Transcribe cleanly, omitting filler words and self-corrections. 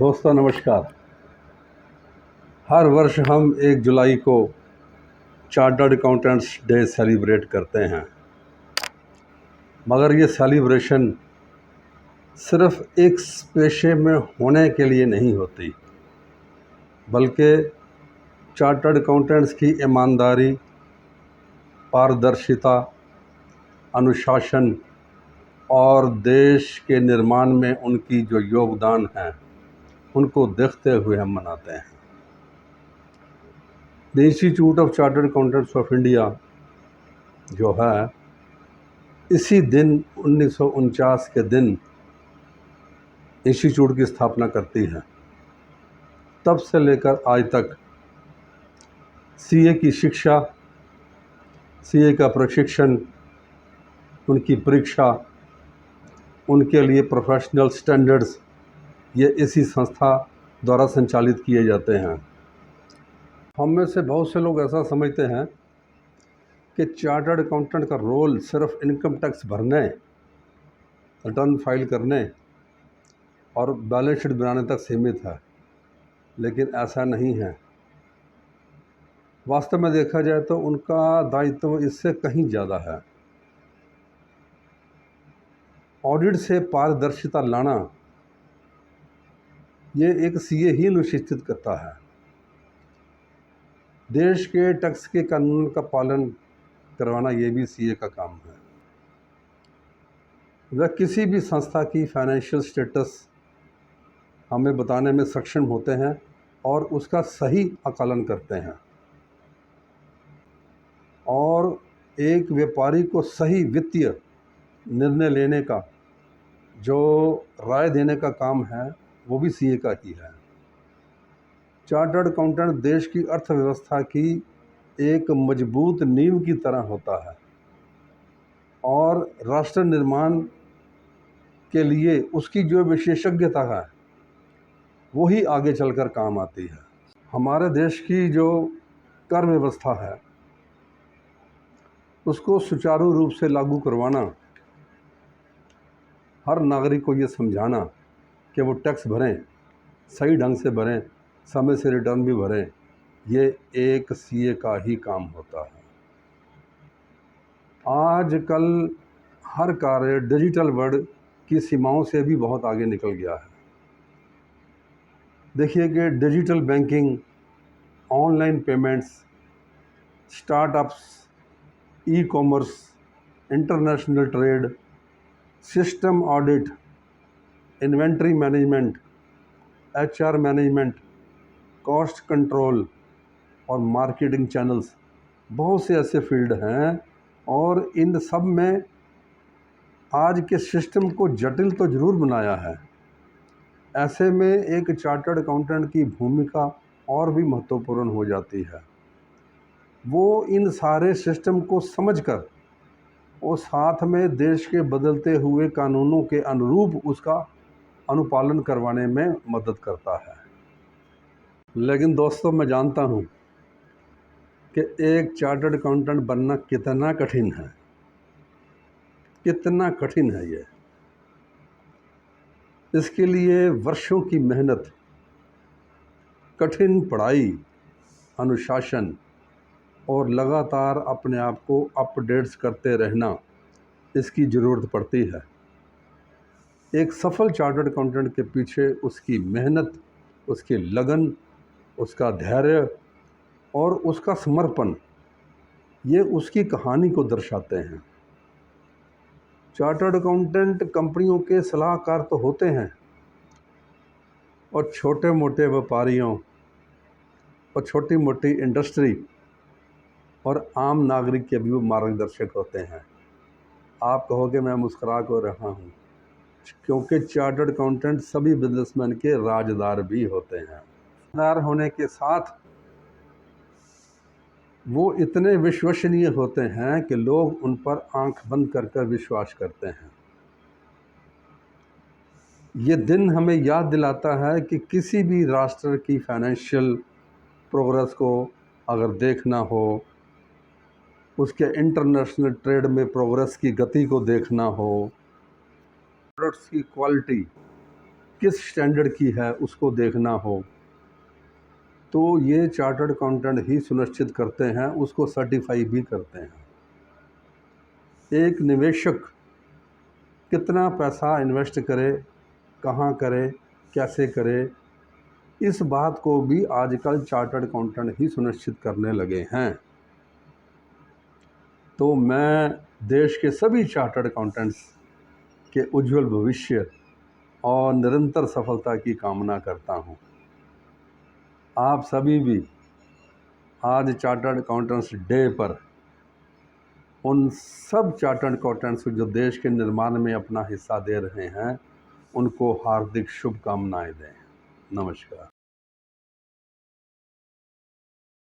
दोस्तों नमस्कार। हर वर्ष हम 1 जुलाई को चार्टर्ड अकाउंटेंट्स डे सेलिब्रेट करते हैं, मगर ये सेलिब्रेशन सिर्फ एक पेशे में होने के लिए नहीं होती, बल्कि चार्टर्ड अकाउंटेंट्स की ईमानदारी, पारदर्शिता, अनुशासन और देश के निर्माण में उनकी जो योगदान है उनको देखते हुए हम मनाते हैं। The institute of chartered accountants of India जो है, इसी दिन 1949 के दिन इंस्टीट्यूट की स्थापना करती है। तब से लेकर आज तक सीए की शिक्षा, सीए का प्रशिक्षण, उनकी परीक्षा, उनके लिए प्रोफेशनल स्टैंडर्ड्स ये इसी संस्था द्वारा संचालित किए जाते हैं। हम में से बहुत से लोग ऐसा समझते हैं कि चार्टर्ड अकाउंटेंट का रोल सिर्फ इनकम टैक्स भरने, रिटर्न फाइल करने और बैलेंस शीट बनाने तक सीमित है, लेकिन ऐसा नहीं है। वास्तव में देखा जाए तो उनका दायित्व इससे कहीं ज़्यादा है। ऑडिट से पारदर्शिता लाना ये एक सीए ही निश्चित करता है। देश के टैक्स के कानून का पालन करवाना ये भी सीए का काम है। वह किसी भी संस्था की फाइनेंशियल स्टेटस हमें बताने में सक्षम होते हैं और उसका सही आकलन करते हैं, और एक व्यापारी को सही वित्तीय निर्णय लेने का जो राय देने का काम है वो भी सीए का ही है। चार्टर्ड अकाउंटेंट देश की अर्थव्यवस्था की एक मजबूत नींव की तरह होता है और राष्ट्र निर्माण के लिए उसकी जो विशेषज्ञता है वही आगे चलकर काम आती है। हमारे देश की जो कर व्यवस्था है उसको सुचारू रूप से लागू करवाना, हर नागरिक को ये समझाना कि वो टैक्स भरें, सही ढंग से भरें, समय से रिटर्न भी भरें, ये एक सीए का ही काम होता है। आजकल हर कार्य डिजिटल वर्ल्ड की सीमाओं से भी बहुत आगे निकल गया है। देखिए कि digital banking, online payments, startups, e commerce, international trade, system audit, inventory management, HR management, cost control और मार्केटिंग चैनल्स, बहुत से ऐसे फील्ड हैं, और इन सब में आज के सिस्टम को जटिल तो ज़रूर बनाया है। ऐसे में एक चार्टर्ड अकाउंटेंट की भूमिका और भी महत्वपूर्ण हो जाती है। वो इन सारे सिस्टम को समझकर और साथ में देश के बदलते हुए कानूनों के अनुरूप उसका अनुपालन करवाने में मदद करता है। लेकिन दोस्तों, मैं जानता हूँ कि एक चार्टर्ड अकाउंटेंट बनना कितना कठिन है, कितना कठिन है ये। इसके लिए वर्षों की मेहनत, कठिन पढ़ाई, अनुशासन और लगातार अपने आप को अपडेट्स करते रहना, इसकी ज़रूरत पड़ती है। एक सफल चार्टर्ड अकाउंटेंट के पीछे उसकी मेहनत, उसकी लगन, उसका धैर्य और उसका समर्पण, ये उसकी कहानी को दर्शाते हैं। चार्टर्ड अकाउंटेंट कंपनियों के सलाहकार तो होते हैं, और छोटे मोटे व्यापारियों और छोटी मोटी इंडस्ट्री और आम नागरिक के भी वो मार्गदर्शक होते हैं। आप कहोगे मैं मुस्कुरा कर रहा हूँ, क्योंकि चार्टर्ड अकाउंटेंट सभी बिजनेसमैन के राजदार भी होते हैं। राजदार होने के साथ वो इतने विश्वसनीय होते हैं कि लोग उन पर आंख बंद कर कर विश्वास करते हैं। ये दिन हमें याद दिलाता है कि किसी भी राष्ट्र की फाइनेंशियल प्रोग्रेस को अगर देखना हो, उसके इंटरनेशनल ट्रेड में प्रोग्रेस की गति को देखना हो, प्रोडक्ट्स की क्वालिटी किस स्टैंडर्ड की है उसको देखना हो, तो ये चार्टर्ड अकाउंटेंट ही सुनिश्चित करते हैं, उसको सर्टिफाई भी करते हैं। एक निवेशक कितना पैसा इन्वेस्ट करे, कहाँ करे, कैसे करे, इस बात को भी आजकल चार्टर्ड अकाउंटेंट ही सुनिश्चित करने लगे हैं। तो मैं देश के सभी चार्टर्ड अकाउंटेंट्स के उज्जवल भविष्य और निरंतर सफलता की कामना करता हूँ। आप सभी भी आज चार्टर्ड अकाउंटेंट्स डे पर उन सब चार्टर्ड अकाउंटेंट्स जो देश के निर्माण में अपना हिस्सा दे रहे हैं, उनको हार्दिक शुभकामनाएं दें। नमस्कार।